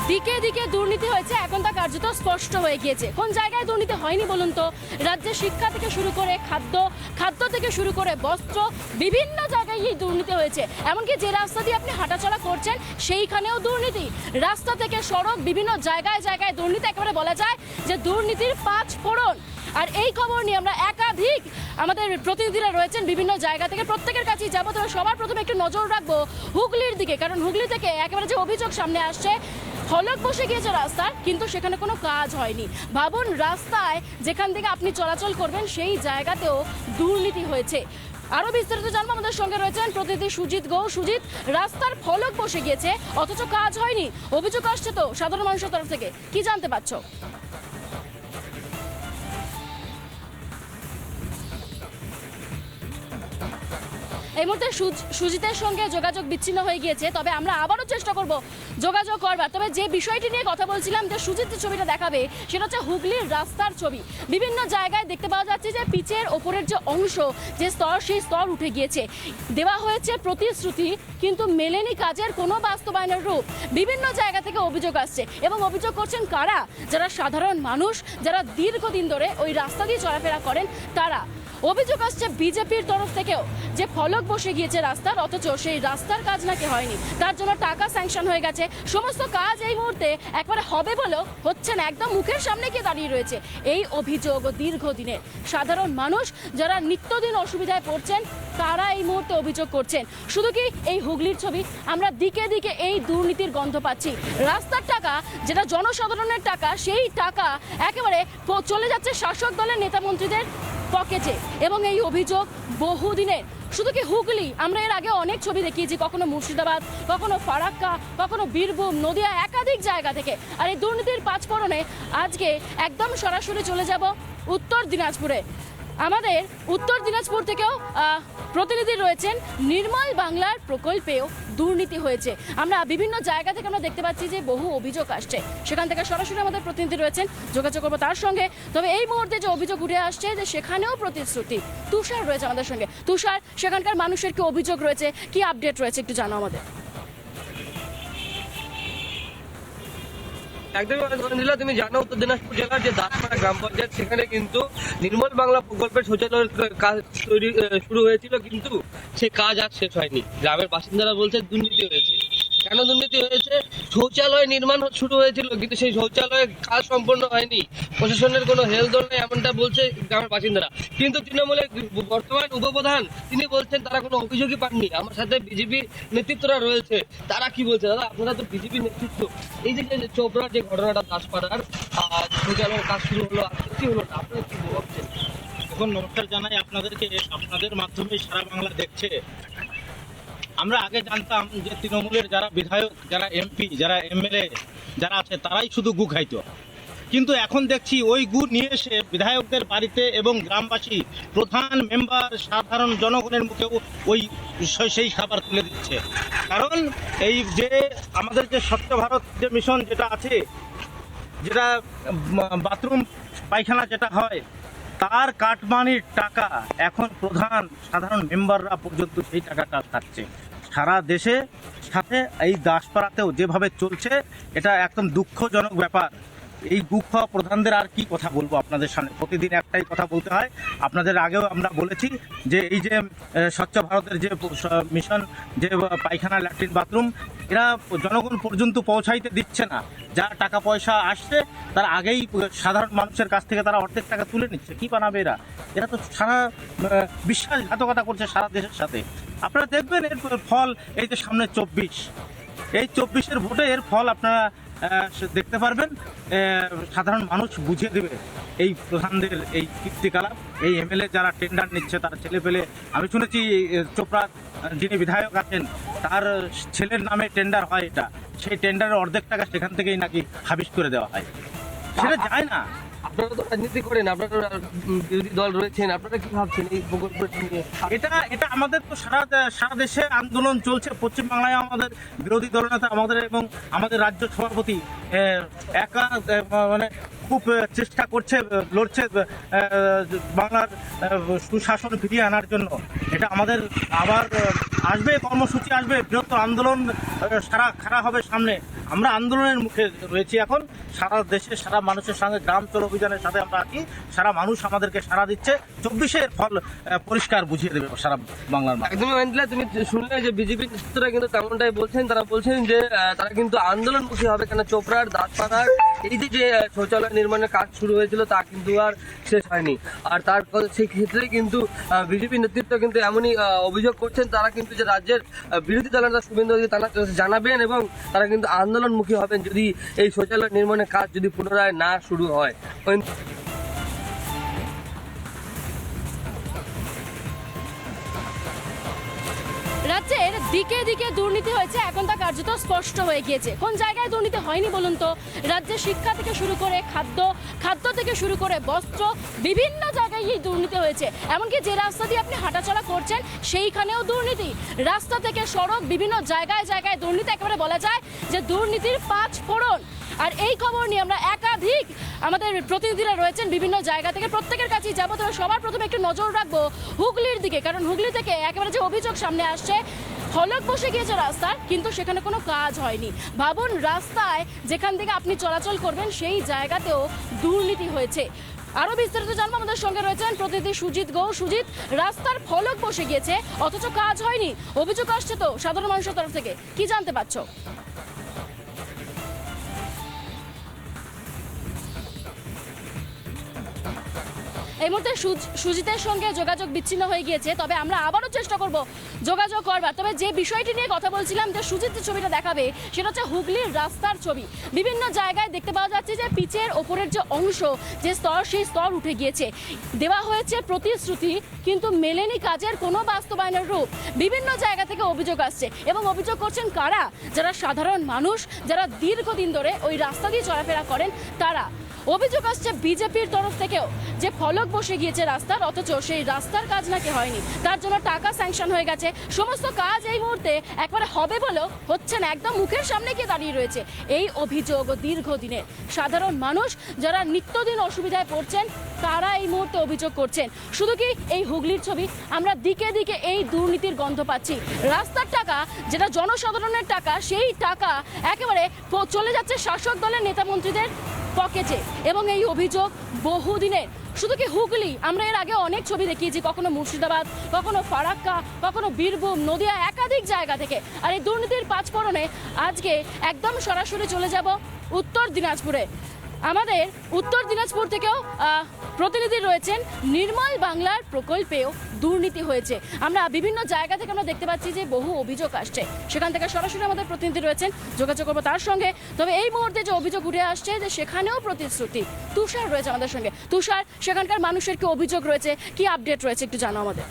দিকে দিকে দুর্নীতি হয়েছে, এখন তা কার্যত স্পষ্ট হয়ে গিয়েছে। কোন জায়গায় দুর্নীতি হয়নি বলুন তো? রাজ্যের শিক্ষা থেকে শুরু করে খাদ্য থেকে শুরু করে বস্ত্র, বিভিন্ন জায়গায় এই দুর্নীতি হয়েছে। এমনকি যে রাস্তা দিয়ে আপনি হাঁটাচলা করছেন সেইখানেও দুর্নীতি। রাস্তা থেকে সড়ক, বিভিন্ন জায়গায় জায়গায় দুর্নীতি, একেবারে বলা যায় যে দুর্নীতির পাঁচ ফোড়ন। আর এই খবর নিয়ে আমরা একাধিক আমাদের প্রতিনিধিরা রয়েছেন বিভিন্ন জায়গা থেকে, প্রত্যেকের কাছেই যাবো। তবে সবার প্রথমে একটু নজর রাখবো হুগলির দিকে, কারণ হুগলি থেকে একেবারে যে অভিযোগ সামনে আসছে, ফলক বসে গিয়েছে রাস্তার, কিন্তু সেখানে কোনো কাজ হয়নি। ভাবুন, রাস্তায় যেখান থেকে আপনি চলাচল করবেন সেই জায়গাতেও দুর্নীতি হয়েছে। আরো বিস্তারিত জানবো, আমাদের সঙ্গে রয়েছেন প্রতিনিধি সুজিত গৌ। সুজিত, রাস্তার ফলক বসে গিয়েছে অথচ কাজ হয়নি, অভিযোগ আসছে তো সাধারণ মানুষের তরফ থেকে, কি জানতে পারছো? এই মুহূর্তে সুজিতের সঙ্গে যোগাযোগ বিচ্ছিন্ন হয়ে গিয়েছে, তবে আমরা আবারও চেষ্টা করব যোগাযোগ করবার। তবে যে বিষয়টি নিয়ে কথা বলছিলাম, যে সুজিত যে ছবিটা দেখাবে সেটা হচ্ছে হুগলির রাস্তার ছবি। বিভিন্ন জায়গায় দেখতে পাওয়া যাচ্ছে যে পিচের ওপরের যে অংশ, যে স্তর, সেই স্তর উঠে গিয়েছে। দেওয়া হয়েছে প্রতিশ্রুতি, কিন্তু মেলেনি কাজের কোনো বাস্তবায়নের রূপ। বিভিন্ন জায়গা থেকে অভিযোগ আসছে, এবং অভিযোগ করছেন কারা? যারা সাধারণ মানুষ, যারা দীর্ঘদিন ধরে ওই রাস্তা দিয়ে চলাফেরা করেন তারা। অভিযোগ আসছে বিজেপির তরফ থেকেও, যে ফলক বসে গিয়েছে রাস্তার, অথচ সেই রাস্তার কাজ নাকি হয়নি। তার জন্য টাকা স্যাংশন হয়ে গেছে, সমস্ত কাজ এই মুহূর্তে একবারে হবে বলেও হচ্ছে না, একদম মুখের সামনে গিয়ে দাঁড়িয়ে রয়েছে। এই অভিযোগ দীর্ঘদিনের, সাধারণ মানুষ যারা নিত্যদিন অসুবিধায় পড়ছেন তারা এই মুহূর্তে অভিযোগ করছেন। শুধু কি এই হুগলির ছবি, আমরা দিকে দিকে এই দুর্নীতির গন্ধ পাচ্ছি। রাস্তার টাকা, যেটা জনসাধারণের টাকা, সেই টাকা একেবারে চলে যাচ্ছে শাসক দলের নেতা মন্ত্রীদের পকেটে, এবং এই অভিযোগ বহুদিনের। শুধু কি হুগলি, আমরা এর আগে অনেক ছবি দেখিয়েছি, কখনো মুর্শিদাবাদ, কখনো ফারাক্কা, কখনো বীরভূম, নদিয়া, একাধিক জায়গা থেকে। আর এই দুর্নীতির পাঁচফোড়নে আজকে একদম সরাসরি চলে যাব উত্তর দিনাজপুরে। আমাদের উত্তর দিনাজপুর থেকেও প্রতিনিধি রয়েছেন। নির্মল বাংলার প্রকল্পেও দুর্নীতি হয়েছে। আমরা বিভিন্ন জায়গা থেকে আমরা দেখতে পাচ্ছি যে বহু অভিযোগ আসছে, সেখান থেকে সরাসরি আমাদের প্রতিনিধি রয়েছেন, যোগাযোগ করবো তার সঙ্গে। তবে এই মুহূর্তে যে অভিযোগ উঠে আসছে, যে সেখানেও প্রতিশ্রুতি। তুষার রয়েছে আমাদের সঙ্গে। তুষার, সেখানকার মানুষের কি অভিযোগ রয়েছে, কি আপডেট রয়েছে, একটু জানো আমাদের। একদমই তুমি জানো, উত্তর দিনাজপুর জেলার যে দাসপাড়া গ্রাম পঞ্চায়েত, সেখানে কিন্তু নির্মল বাংলা প্রকল্পের শৌচালয়ের কাজ শুরু হয়েছিল, কিন্তু সে কাজ আর শেষ হয়নি। গ্রামের বাসিন্দারা বলছে দুর্নীতি হয়েছে। কেন দুর্নীতি হয়েছে? শৌচালয় নির্মাণ শুরু হয়েছিল, কিন্তু সেই শৌচালয়ের কাজ সম্পন্ন হয়নি, প্রশাসনের কোনো হেলদোল নেই, এমনটা বলছে গ্রামের বাসিন্দারা। কিন্তু তৃণমূলের বর্তমান উপপ্রধান তিনি বলছেন তারা কোনো অভিযোগই পাননি। আমার সাথে বিজেপির নেতৃত্বরা রয়েছে, তারা কি বলছে? দাদা, আপনারা তো বিজেপি নেতৃত্ব, এই যে চোপড়ার যে ঘটনাটা, দাসপাড়ার শৌচালয়ের কাজ শুরু হলো, কি হলো, আপনারা কি ভাবছেন? এখন নমস্কার জানাই আপনাদেরকে, আপনাদের মাধ্যমে সারা বাংলা দেখছে। আমরা আগে জানতাম যে তৃণমূলের যারা বিধায়ক, যারা এমপি, যারা এমএলএ যারা আছে, তারাই শুধু গু খাইতো, কিন্তু এখন দেখছি ওই গু নিয়ে এসে বিধায়কদের বাড়িতে এবং গ্রামবাসী, প্রধান মেম্বার, সাধারণ জনগণের মুখেও ওই সেই খাবার তুলে দিচ্ছে। কারণ এই যে আমাদের যে স্বচ্ছ ভারত যে মিশন যেটা আছে, যেটা বাথরুম পায়খানা যেটা হয়, তার কাটমানির টাকা এখন প্রধান সাধারণ মেম্বাররা পর্যন্ত সেই টাকাটা খাচ্ছে। সারা দেশে সাথে এই দাসপাড়াতেও যেভাবে চলছে, এটা একদম দুঃখজনক ব্যাপার। এই দুঃখ প্রধানদের আর কি কথা বলবো আপনাদের সামনে, প্রতিদিন একটাই কথা বলতে হয়। আপনাদের আগেও আমরা বলেছি যে এই যে স্বচ্ছ ভারতের যে মিশন, যে পায়খানা, ল্যাট্রিন, বাথরুম, এরা জনগণ পর্যন্ত পৌঁছাইতে দিচ্ছে না। যার টাকা পয়সা আসছে তার আগেই সাধারণ মানুষের কাছ থেকে তারা অর্ধেক টাকা তুলে নিচ্ছে। কি বানাবে এরা? এরা তো সারা বিশ্বাসঘাতকতা করছে সারা দেশের সাথে। আপনারা দেখবেন এর ফল, এই যে সামনে 24, এই 24-এর ভোটে এর ফল আপনারা দেখতে পারবেন। সাধারণ মানুষ বুঝিয়ে দেবে এই প্রধানদের এই কীর্তিকলাপ। এই এমএলএ যারা টেন্ডার নিচ্ছে, তার ছেলে পেলে, আমি শুনেছি চোপড়া যিনি বিধায়ক আছেন তার ছেলের নামে টেন্ডার হয়, এটা সেই টেন্ডারের অর্ধেক টাকা সেখান থেকেই নাকি হাবিশ করে দেওয়া হয়। সেটা যায় না। আপনারা তো রাজনীতি করেন, আপনারা বিরোধী দল রয়েছেন, আপনারা কি ভাবছেন এই প্রকল্পের নিয়ে? এটা আমাদের তো সারা দেশে আন্দোলন চলছে। পশ্চিমবাংলায় আমাদের বিরোধী দলনেতা, আমাদের এবং আমাদের রাজ্য সভাপতি একা মানে খুব চেষ্টা করছে, লড়ছে বাংলার সুশাসন ফিরিয়ে আনার জন্য। এটা আমাদের আবার আসবে, কর্মসূচি আসবে, বৃহত্তর আন্দোলন খাড়া হবে সামনে। আমরা আন্দোলনের মুখে রয়েছি এখন, সারা দেশে সারা মানুষের সঙ্গে গ্রাম চলো অভিযানের সাথে আমরা আছি। সারা মানুষ আমাদেরকে সাড়া দিচ্ছে, 24-এর ফল পরিষ্কার বুঝিয়ে দেবে সারা বাংলার মানুষ। একদমই মানছিলা, তুমি শুনলে যে বিজেপি নেতৃত্বরা কিন্তু তেমনটাই বলছেন। তারা বলছেন যে তারা কিন্তু আন্দোলনমুখী হবে, কেন চোপড়ার দাঁতপাড়ার এই যে শৌচালয় নির্মাণের কাজ শুরু হয়েছিল তা কিন্তু আর শেষ হয়নি। আর তার সেই ক্ষেত্রে কিন্তু বিজেপি নেতৃত্ব কিন্তু এমনই অভিযোগ করছেন, তারা কিন্তু যে রাজ্যের বিরোধী দলনেতা শুভেন্দু অধিকারী তারা জানাবেন এবং তারা কিন্তু আন্দোলনমুখী হবেন যদি এই শৌচালয় নির্মাণের কাজ যদি পুনরায় না শুরু হয়। রাজ্যের দিকে দিকে দুর্নীতি হয়েছে, এখন তা কার্যত স্পষ্ট হয়ে গিয়েছে। কোন জায়গায় দুর্নীতি হয়নি বলুন তো? রাজ্যে শিক্ষা থেকে শুরু করে খাদ্য থেকে শুরু করে বস্ত্র, বিভিন্ন জায়গায় এই দুর্নীতি হয়েছে। এমনকি যে রাস্তা দিয়ে আপনি হাঁটাচলা করছেন সেইখানেও দুর্নীতি। রাস্তা থেকে সড়ক, বিভিন্ন জায়গায় জায়গায় দুর্নীতি, একেবারে বলা যায় যে দুর্নীতির 5 ফোড়ন। আর এই খবর নিয়ে আমরা একাধিক আমাদের প্রতিনিধিরা রয়েছেন বিভিন্ন জায়গা থেকে, প্রত্যেকের কাছেই যাবো। তবে সবার প্রথমে একটু নজর রাখবো হুগলির দিকে, কারণ হুগলি থেকে একেবারে যে অভিযোগ সামনে আসছে, ফলক বসে গিয়েছে রাস্তার, কিন্তু সেখানে কোনো কাজ হয়নি। ভাবুন, রাস্তায় যেখান থেকে আপনি চলাচল করবেন সেই জায়গাতেও দুর্নীতি হয়েছে। আরো বিস্তারিত জানবো, আমাদের সঙ্গে রয়েছেন প্রতিনিধি সুজিত গৌড়। সুজিত, রাস্তার ফলক বসে গিয়েছে অথচ কাজ হয়নি, অভিযোগ আসছে তো সাধারণ মানুষের তরফ থেকে, কি জানতে পারছো? এই মুহূর্তে সুজিতের সঙ্গে যোগাযোগ বিচ্ছিন্ন হয়ে গিয়েছে, তবে আমরা আবারও চেষ্টা করব যোগাযোগ করবার। তবে যে বিষয়টি নিয়ে কথা বলছিলাম, যে সুজিত ছবিটা দেখাবে, সেটা হচ্ছে হুগলির রাস্তার ছবি। বিভিন্ন জায়গায় দেখতে পাওয়া যাচ্ছে যে পিচের ওপরের যে অংশ, যে স্তর, সেই স্তর উঠে গিয়েছে। দেওয়া হয়েছে প্রতিশ্রুতি, কিন্তু মেলেনি কাজের কোনো বাস্তবায়নের রূপ। বিভিন্ন জায়গা থেকে অভিযোগ আসছে এবং অভিযোগ করছেন কারা? যারা সাধারণ মানুষ, যারা দীর্ঘদিন ধরে ওই রাস্তা দিয়ে চলাফেরা করেন তারা। অভিযোগ আসছে বিজেপির তরফ থেকেও, যে ফলক বসে গিয়েছে রাস্তার, অথচ সেই রাস্তার কাজ নাকি হয়নি, তার জন্য টাকা স্যাংশন হয়ে গেছে। সমস্ত কাজ এই মুহূর্তে একবারে হবে বলেও হচ্ছে না, একদম মুখের সামনে গিয়ে দাঁড়িয়ে রয়েছে। এই অভিযোগ দীর্ঘদিনের, সাধারণ মানুষ যারা নিত্যদিন অসুবিধায় পড়ছেন তারা এই মুহূর্তে অভিযোগ করছেন। শুধু কি এই হুগলির ছবি, আমরা দিকে দিকে এই দুর্নীতির গন্ধ পাচ্ছি। রাস্তার টাকা, যেটা জনসাধারণের টাকা, সেই টাকা একেবারে চলে যাচ্ছে শাসক দলের নেতা মন্ত্রীদের পকেটে, এবং এই অভিযোগ বহুদিনের। শুধু কি হুগলি, আমরা এর আগে অনেক ছবি দেখিয়েছি, কখনো মুর্শিদাবাদ, কখনো ফারাক্কা, কখনো বীরভূম, নদিয়া, একাধিক জায়গা থেকে। আর এই দুর্নীতির 5 ফোড়নে আজকে একদম সরাসরি চলে যাব উত্তর দিনাজপুরে। আমাদের উত্তর দিনাজপুর থেকেও প্রতিনিধি রয়েছেন। নির্মল বাংলার প্রকল্পেও দুর্নীতি হয়েছে। আমরা বিভিন্ন জায়গা থেকে আমরা দেখতে পাচ্ছি যে বহু অভিযোগ আসছে, সেখান থেকে সরাসরি আমাদের প্রতিনিধি রয়েছেন, যোগাযোগ করবো তার সঙ্গে। তবে এই মুহূর্তে যে অভিযোগ উঠে আসছে, যে সেখানেও প্রতিশ্রুতি। তুষার রয়েছে আমাদের সঙ্গে। তুষার, সেখানকার মানুষের কি অভিযোগ রয়েছে, কি আপডেট রয়েছে, একটু জানো আমাদের।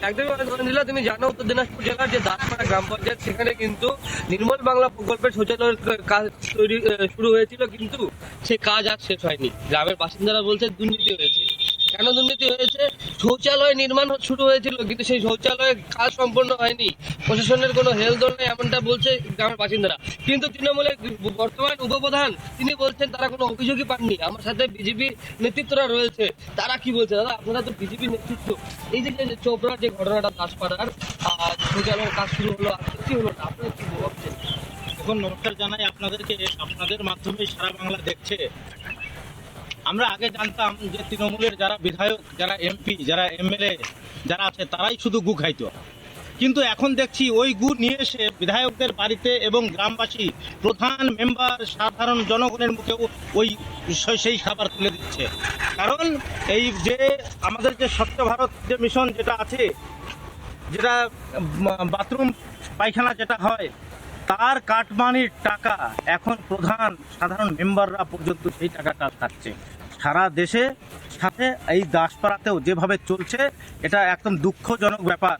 একদমই, তুমি জানো উত্তর দিনাজপুর জেলার যে দাঁতপাড়া গ্রাম পঞ্চায়েত, সেখানে কিন্তু নির্মল বাংলা প্রকল্পের শৌচালয়ের কাজ শুরু হয়েছিল, কিন্তু সে কাজ আর শেষ হয়নি। গ্রামের বাসিন্দারা বলছে দুর্নীতি হয়েছে। কেন দুর্নীতি হয়েছে? শৌচালয় নির্মাণ শুরু হয়েছিল, কিন্তু সেই শৌচালয়ের কাজ সম্পন্ন হয়নি, প্রশাসনের কোনো হেলদোল নেই, এমনটা বলছে গ্রামের বাসিন্দারা। কিন্তু তৃণমূলের বর্তমান উপপ্রধান তিনি বলছেন তারা কোনো অভিযোগই পাননি। আমার সাথে বিজেপি নেতৃত্বরা রয়েছে, তারা কি বলছে? দাদা, আপনারা তো বিজেপি নেতৃত্ব, এই যে চোপড়ার যে ঘটনাটা, দাসপাড়ার শৌচালয়ের কাজ শুরু হলো, কি হলো, আপনারা কি ভাবছেন? এখন নমস্কার জানাই আপনাদেরকে, আপনাদের মাধ্যমে সারা বাংলা দেখছে। আমরা আগে জানতাম যে তৃণমূলের যারা বিধায়ক, যারা এমপি, যারা এমএলএ যারা আছে তারাই শুধু গু খাইতো, কিন্তু এখন দেখছি ওই গু নিয়ে এসে বিধায়কদের বাড়িতে এবং গ্রামবাসী, প্রধান মেম্বার, সাধারণ জনগণের মুখেও ওই সেই খাবার তুলে দিচ্ছে। কারণ এই যে আমাদের যে স্বচ্ছ ভারত যে মিশন যেটা আছে, যেটা বাথরুম পায়খানা যেটা হয়, তার কাটমানির টাকা এখন প্রধান সাধারণ মেম্বাররা পর্যন্ত সেই টাকাটা খাচ্ছে। সারা দেশে সাথে এই দাসপাড়াতেও যেভাবে চলছে, এটা একদম দুঃখজনক ব্যাপার।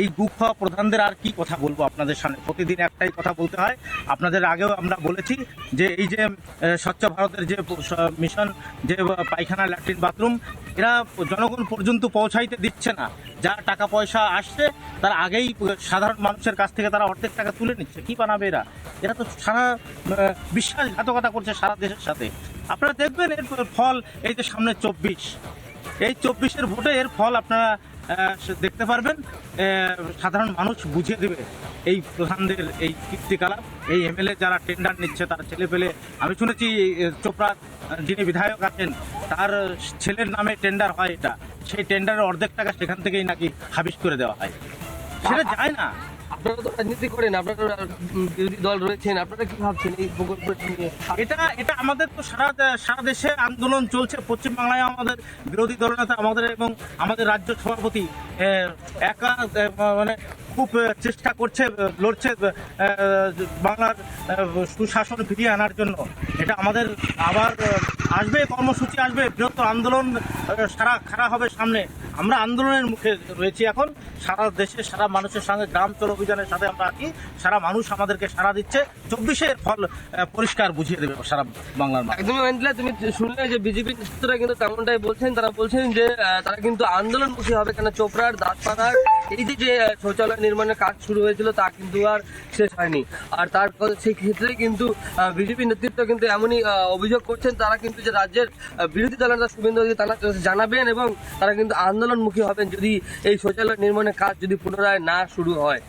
এই দুঃখ প্রধানদের আর কি কথা বলবো আপনাদের সামনে, প্রতিদিন একটাই কথা বলতে হয়। আপনাদের আগেও আমরা বলেছি যে এই যে স্বচ্ছ ভারতের যে মিশন, যে পায়খানা, ল্যাট্রিন, বাথরুম, এরা জনগণ পর্যন্ত পৌঁছাইতে দিচ্ছে না। যা টাকা পয়সা আসছে তার আগেই সাধারণ মানুষের কাছ থেকে তারা অর্ধেক টাকা তুলে নিচ্ছে। কি বানাবে এরা? এরা তো সারা বিশ্বাসঘাতকতা করছে সারা দেশের সাথে। আপনারা দেখবেন এর ফল এই যে সামনে 24, এই 24-এর ভোটে এর ফল আপনারা দেখতে পারবেন। সাধারণ মানুষ বুঝিয়ে দেবে এই প্রধানদের এই কীর্তিকলাপ। এই এমএলএ যারা টেন্ডার নিচ্ছে তার ছেলে পেলে, আমি শুনেছি চোপড়া যিনি বিধায়ক আছেন তার ছেলের নামে টেন্ডার হয়, এটা সেই টেন্ডারের অর্ধেক টাকা সেখান থেকেই নাকি হাবিশ করে দেওয়া হয়। সেটা যায় না। আপনারা তো রাজনীতি করেন, আপনারা বিরোধী দল রয়েছেন, আপনারা কি ভাবছেন এই প্রকল্প নিয়ে? এটা আমাদের তো সারা দেশে আন্দোলন চলছে। পশ্চিমবাংলায় আমাদের বিরোধী দলনেতা আমাদের এবং আমাদের রাজ্য সভাপতি একা মানে খুব চেষ্টা করছে, লড়ছে বাংলার সুশাসন ফিরিয়ে আনার জন্য। এটা আমাদের আবার আসবে, কর্মসূচি আসবে, বৃহত্তর আন্দোলন খাড়া হবে সামনে। আমরা আন্দোলনের মুখে রয়েছি এখন। সারা দেশে সারা মানুষের সঙ্গে গ্রাম চলো অভিযানের সাথে আমরা আছি। সারা মানুষ আমাদেরকে সাড়া দিচ্ছে। 24-এর ফল পরিষ্কার বুঝিয়ে দেবে সারা বাংলার মানুষ। একদমই মানছিলা, তুমি শুনলে যে বিজেপি নেতৃত্বরা কিন্তু তেমনটাই বলছেন। তারা বলছেন যে তারা কিন্তু আন্দোলনমুখী হবে, কেন চোপড়ার দাঁতপাড়ার এই যে শৌচালয় নির্মাণের কাজ শুরু হয়েছিল তা কিন্তু আর শেষ হয়নি। আর তার সেই ক্ষেত্রে কিন্তু বিজেপি নেতৃত্ব কিন্তু এমনই অভিযোগ করছেন, তারা কিন্তু যে রাজ্যের বিরোধী দলনেতা শুভেন্দু অধিকারী তারা জানাবেন এবং তারা কিন্তু আন্দোলনমুখী হবেন যদি এই শৌচালয় নির্মাণের কাজ যদি পুনরায় না শুরু হয়।